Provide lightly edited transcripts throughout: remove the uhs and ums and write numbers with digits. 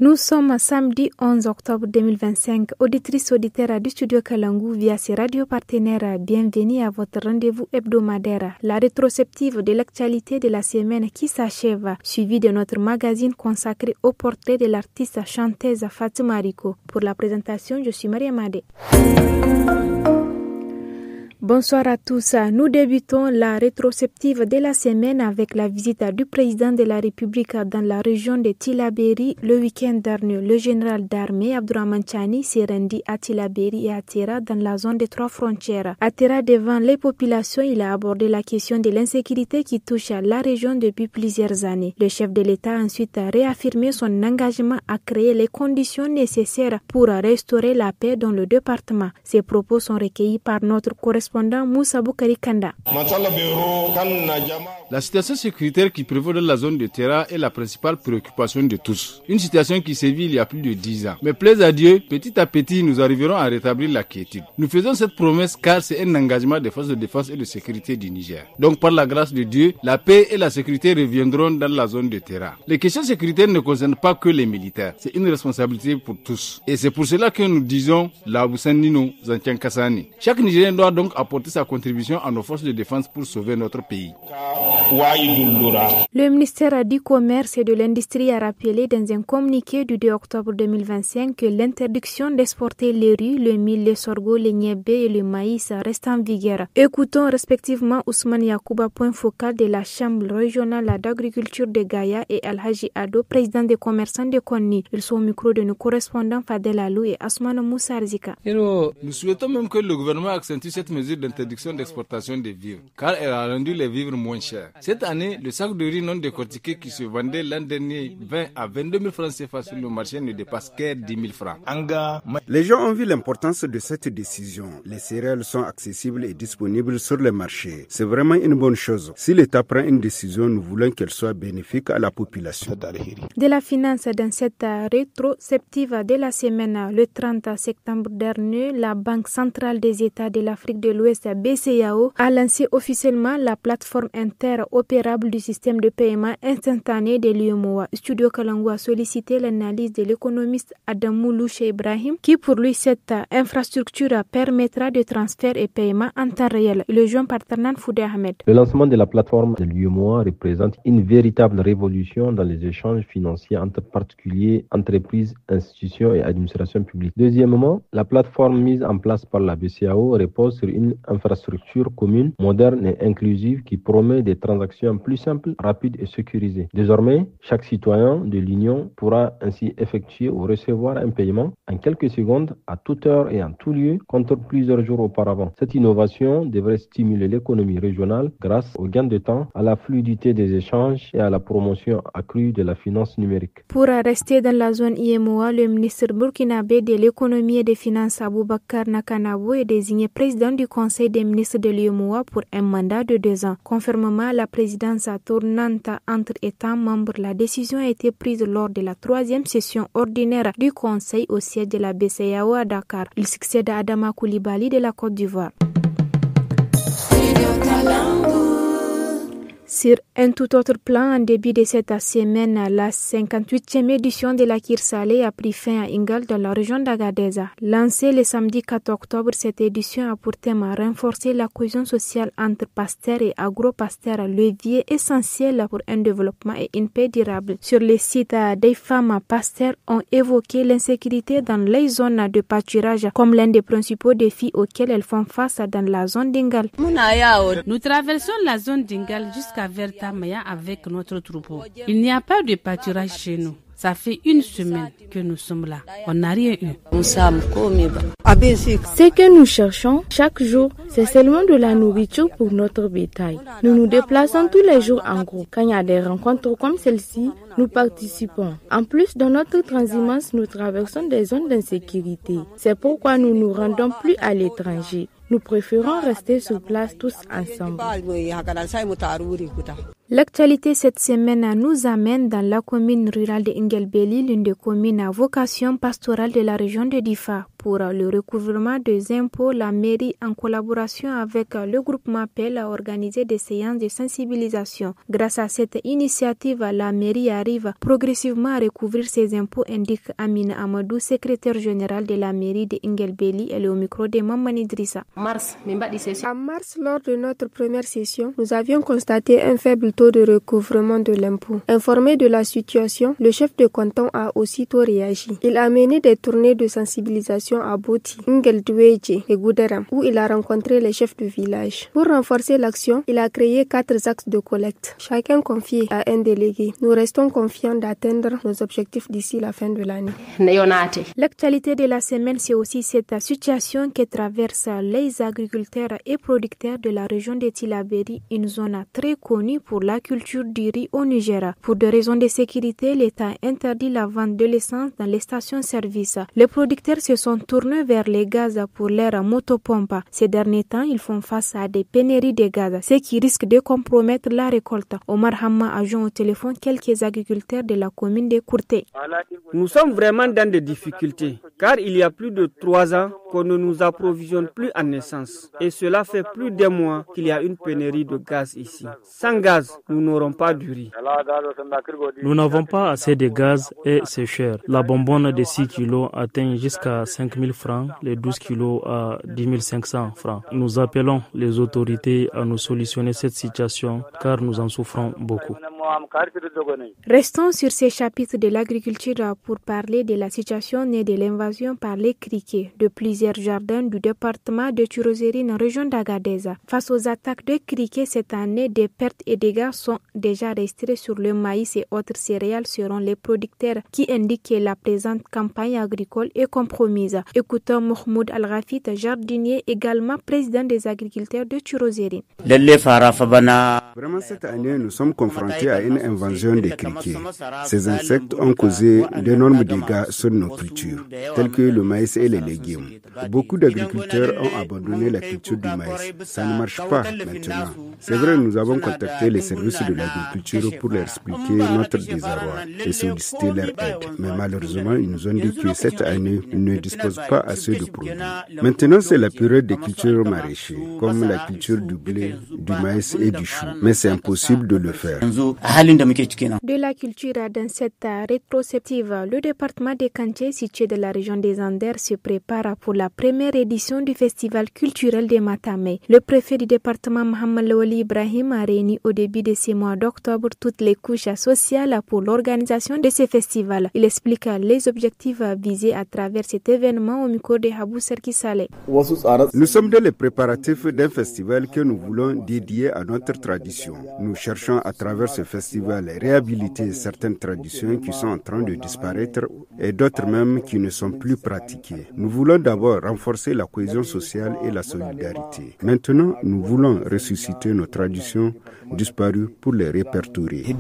Nous sommes samedi 11 octobre 2025. Auditrices, auditeurs du studio Kalangu via ses radios partenaires, bienvenue à votre rendez-vous hebdomadaire, la rétrospective de l'actualité de la semaine qui s'achève, suivi de notre magazine consacré au portrait de l'artiste chanteuse Fatima Rico. Pour la présentation, je suis Maria Madé. Bonsoir à tous. Nous débutons la rétrospective de la semaine avec la visite du président de la République dans la région de Tillabéri le week-end dernier. Le général d'armée Abdourahmane Tchani s'est rendu à Tillabéri et à Tera dans la zone des 3 frontières. À Tera, devant les populations, il a abordé la question de l'insécurité qui touche la région depuis plusieurs années. Le chef de l'État a ensuite réaffirmé son engagement à créer les conditions nécessaires pour restaurer la paix dans le département. Ces propos sont recueillis par notre correspondant Moussa Boukari Kanda. La situation sécuritaire qui prévaut dans la zone de Tera est la principale préoccupation de tous. Une situation qui sévit il y a plus de 10 ans. Mais plaise à Dieu, petit à petit, nous arriverons à rétablir la quiétude. Nous faisons cette promesse car c'est un engagement des forces de défense et de sécurité du Niger. Donc par la grâce de Dieu, la paix et la sécurité reviendront dans la zone de Tera. Les questions sécuritaires ne concernent pas que les militaires. C'est une responsabilité pour tous. Et c'est pour cela que nous disons la Boussandino Zantian Kassani. Chaque Nigérien doit donc apporter sa contribution à nos forces de défense pour sauver notre pays. Le ministère du Commerce et de l'Industrie a rappelé dans un communiqué du 2 octobre 2025 que l'interdiction d'exporter les riz, le mil, le sorgho, le niébé et le maïs reste en vigueur. Écoutons respectivement Ousmane Yakouba, point focal de la Chambre régionale d'agriculture de Gaïa, et Alhaji Ado, président des commerçants de Konni. Ils sont au micro de nos correspondants Fadel Alou et Asmane Moussa Arzika. Nous souhaitons même que le gouvernement accentue cette mesure d'interdiction d'exportation des vivres, car elle a rendu les vivres moins chers. Cette année, le sac de riz non décortiqué qui se vendait l'an dernier 20 à 22 000 francs CFA sur le marché ne dépasse que 10 000 francs. Les gens ont vu l'importance de cette décision. Les céréales sont accessibles et disponibles sur le marché. C'est vraiment une bonne chose. Si l'État prend une décision, nous voulons qu'elle soit bénéfique à la population. De la finance dans cette rétrospective de la semaine, le 30 septembre dernier, la Banque centrale des États de l'Afrique de l'Ouest, BCEAO, a lancé officiellement la plateforme interopérable du système de paiement instantané de l'UEMOA. Studio Kalangu a sollicité l'analyse de l'économiste Adamou Louche Ibrahim, qui pour lui cette infrastructure permettra de transferts et paiements en temps réel. Le joint par Tarnan Foudé Ahmed. Le lancement de la plateforme de l'UEMOA représente une véritable révolution dans les échanges financiers entre particuliers, entreprises, institutions et administrations publiques. Deuxièmement, la plateforme mise en place par la BCEAO repose sur une infrastructure commune, moderne et inclusive qui promet des transactions plus simples, rapides et sécurisées. Désormais, chaque citoyen de l'Union pourra ainsi effectuer ou recevoir un paiement en quelques secondes, à toute heure et en tout lieu, contre plusieurs jours auparavant. Cette innovation devrait stimuler l'économie régionale grâce au gain de temps, à la fluidité des échanges et à la promotion accrue de la finance numérique. Pour rester dans la zone IMOA, le ministre burkinabé de l'économie et des finances Aboubakar Nakanabo est désigné président du Conseil des ministres de l'IMOA pour un mandat de 2 ans. Conformément à la présidence tournante entre États membres, la décision a été prise lors de la 3e session ordinaire du Conseil au siège de la BCEAO à Dakar. Il succède à Adama Koulibaly de la Côte d'Ivoire. Sur un tout autre plan, en début de cette semaine, la 58e édition de la Kir Saleh a pris fin à Ingal dans la région d'Agadeza. Lancée le samedi 4 octobre, cette édition a pour thème à renforcer la cohésion sociale entre pasteurs et agro-pasteurs, levier essentiel pour un développement et une paix durable. Sur le site, des femmes pasteurs ont évoqué l'insécurité dans les zones de pâturage comme l'un des principaux défis auxquels elles font face dans la zone d'Ingal. Nous traversons la zone d'Ingal jusqu'à Vertamaya avec notre troupeau. Il n'y a pas de pâturage chez nous. Ça fait 1 semaine que nous sommes là. On n'a rien eu. Ce que nous cherchons chaque jour, c'est seulement de la nourriture pour notre bétail. Nous nous déplaçons tous les jours en groupe. Quand il y a des rencontres comme celle-ci, nous participons. En plus, dans notre transhumance, nous traversons des zones d'insécurité. C'est pourquoi nous nous rendons plus à l'étranger. Nous préférons rester sur place tous ensemble. L'actualité cette semaine nous amène dans la commune rurale de Ingelbeli, l'une des communes à vocation pastorale de la région de Difa. Pour le recouvrement des impôts, la mairie, en collaboration avec le groupement PEL, a organisé des séances de sensibilisation. Grâce à cette initiative, la mairie arrive progressivement à recouvrir ses impôts, indique Amina Amadou, secrétaire générale de la mairie de Ingelbeli. Elle est au micro de Mamani Idrissa. En mars, lors de notre première session, nous avions constaté un faible taux de recouvrement de l'impôt. Informé de la situation, le chef de canton a aussitôt réagi. Il a mené des tournées de sensibilisation à Boti, Ingeldweje et Gouderam, où il a rencontré les chefs de village. Pour renforcer l'action, il a créé 4 axes de collecte, chacun confié à un délégué. Nous restons confiants d'atteindre nos objectifs d'ici la fin de l'année. L'actualité de la semaine, c'est aussi cette situation que traversent les agriculteurs et producteurs de la région de Tillabéri, une zone très connue pour la culture du riz au Niger. Pour des raisons de sécurité, l'État interdit la vente de l'essence dans les stations-service. Les producteurs se sont tournés vers les gaz pour leur motopompe. Ces derniers temps, ils font face à des pénuries de gaz, ce qui risque de compromettre la récolte. Omar Hamma a joint au téléphone quelques agriculteurs de la commune de Kourté. Nous sommes vraiment dans des difficultés, car il y a plus de 3 ans qu'on ne nous approvisionne plus en essence. Et cela fait plus d'1 mois qu'il y a une pénurie de gaz ici. Sans gaz, nous n'aurons pas du riz. Nous n'avons pas assez de gaz et c'est cher. La bonbonne de 6 kilos atteint jusqu'à 5 000 francs, les 12 kilos à 10 500 francs. Nous appelons les autorités à nous solutionner cette situation car nous en souffrons beaucoup. Restons sur ces chapitres de l'agriculture pour parler de la situation née de l'invasion par les criquets de plusieurs jardins du département de Tirozérine, région d'Agadeza. Face aux attaques de criquets cette année, des pertes et dégâts sont déjà registrés sur le maïs et autres céréales selon les producteurs qui indiquent que la présente campagne agricole est compromise. Écoutons Mahmoud Al-Rafit, jardinier, également président des agriculteurs de Tirozérine. Vraiment, cette année, nous sommes confrontés à une invasion des criquets. Ces insectes ont causé d'énormes dégâts sur nos cultures, telles que le maïs et les légumes. Beaucoup d'agriculteurs ont abandonné la culture du maïs. Ça ne marche pas maintenant. C'est vrai, nous avons contacté les services de l'agriculture pour leur expliquer notre désarroi et solliciter leur aide. Mais malheureusement, ils nous ont dit que cette année, ils ne disposent pas assez de produits. Maintenant, c'est la période des cultures maraîchères, comme la culture du blé, du maïs et du chou. Mais c'est impossible de le faire. De la culture dans cette rétrospective, le département de Kanché, situé dans la région des Anders, se prépare pour la première édition du festival culturel de Matamé. Le préfet du département, Mohamed Lawali Ibrahim, a réuni au début de ce mois d'octobre toutes les couches sociales pour l'organisation de ce festival. Il explique les objectifs visés à travers cet événement au micro de Habou Serki Saleh. Nous sommes dans les préparatifs d'un festival que nous voulons dédier à notre tradition. Nous cherchons à travers ce festival réhabiliter certaines traditions qui sont en train de disparaître et d'autres même qui ne sont plus pratiquées. Nous voulons d'abord renforcer la cohésion sociale et la solidarité. Maintenant, nous voulons ressusciter nos traditions disparues pour les répertorier.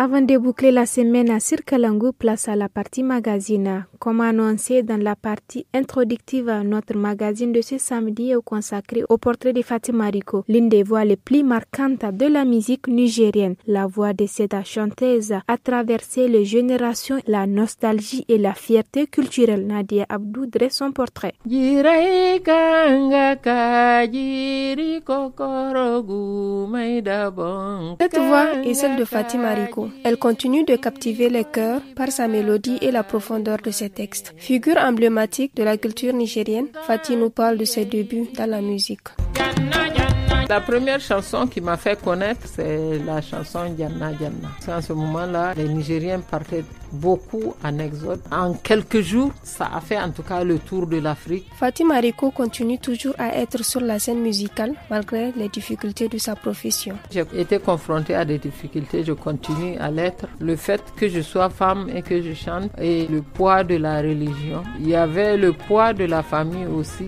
Avant de boucler la semaine à Sirkalangu, place à la partie magazine. Comme annoncé dans la partie introductive, notre magazine de ce samedi est consacré au portrait de Fatima Rico, l'une des voix les plus marquantes de la musique nigérienne. La voix de cette chanteuse a traversé les générations, la nostalgie et la fierté culturelle. Nadia Abdou dresse son portrait. Cette voix est celle de Fatima Rico. Elle continue de captiver les cœurs par sa mélodie et la profondeur de ses textes. Figure emblématique de la culture nigérienne, Fatih nous parle de ses débuts dans la musique. La première chanson qui m'a fait connaître, c'est la chanson Diana Diana. À ce moment-là, les Nigériens partaient beaucoup en exode. En quelques jours, ça a fait en tout cas le tour de l'Afrique. Fatima Rico continue toujours à être sur la scène musicale malgré les difficultés de sa profession. J'ai été confrontée à des difficultés, je continue à l'être. Le fait que je sois femme et que je chante et le poids de la religion. Il y avait le poids de la famille aussi.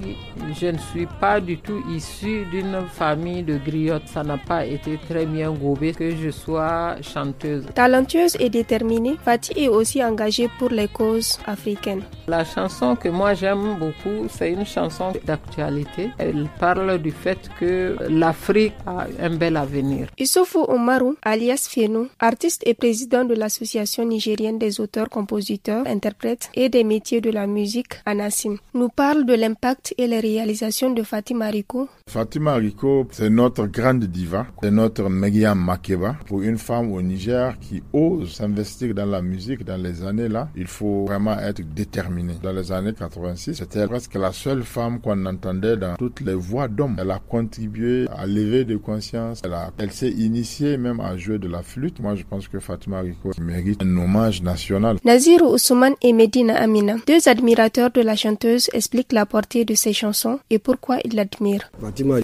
Je ne suis pas du tout issue d'une famille cérémonie de griotte, ça n'a pas été très bien gobé que je sois chanteuse. Talentueuse et déterminée, Fatih est aussi engagée pour les causes africaines. La chanson que moi j'aime beaucoup, c'est une chanson d'actualité. Elle parle du fait que l'Afrique a un bel avenir. Issoufou Oumarou, alias Fienou, artiste et président de l'Association nigérienne des auteurs, compositeurs, interprètes et des métiers de la musique, ANASIM, nous parle de l'impact et les réalisations de Fatima Rico. Fatima Rico, c'est notre grande diva, c'est notre Megiam Makeba. Pour une femme au Niger qui ose s'investir dans la musique dans les années là, il faut vraiment être déterminé. Dans les années 86, c'était presque la seule femme qu'on entendait dans toutes les voix d'hommes. Elle a contribué à l'éveil de conscience. Elle s'est initiée même à jouer de la flûte. Moi, je pense que Fatima Rico mérite un hommage national. Nazir Ousmane et Medina Amina, deux admirateurs de la chanteuse, expliquent la portée de ses chansons et pourquoi ils l'admirent.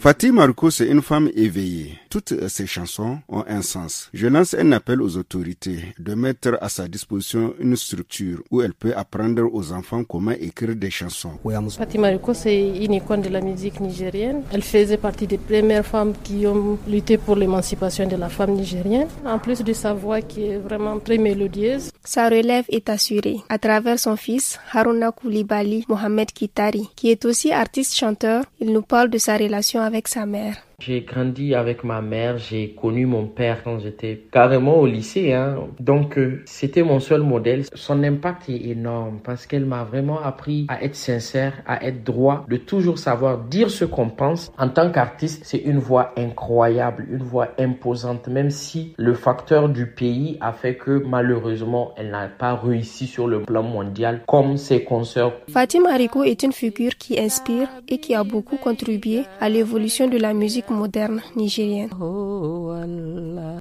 Fatima Rico, c'est une femme éveillée. Toutes ses chansons ont un sens. Je lance un appel aux autorités de mettre à sa disposition une structure où elle peut apprendre aux enfants comment écrire des chansons. Fatima Rico, c'est une icône de la musique nigérienne. Elle faisait partie des premières femmes qui ont lutté pour l'émancipation de la femme nigérienne. En plus de sa voix qui est vraiment très mélodieuse. Sa relève est assurée à travers son fils, Haruna Koulibaly Mohamed Kitari, qui est aussi artiste-chanteur. Il nous parle de sa relation avec sa mère. J'ai grandi avec ma mère, j'ai connu mon père quand j'étais carrément au lycée, donc c'était mon seul modèle. Son impact est énorme parce qu'elle m'a vraiment appris à être sincère, à être droit, de toujours savoir dire ce qu'on pense. En tant qu'artiste, c'est une voix incroyable, une voix imposante, même si le facteur du pays a fait que malheureusement, elle n'a pas réussi sur le plan mondial comme ses consoeurs. Fatima Rico est une figure qui inspire et qui a beaucoup contribué à l'évolution de la musique moderne nigérienne. Oh Allah.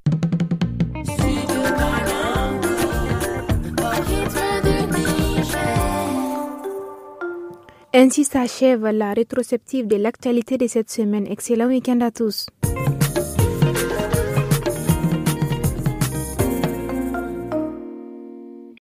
Ainsi s'achève la rétrospective de l'actualité de cette semaine. Excellent week-end à tous.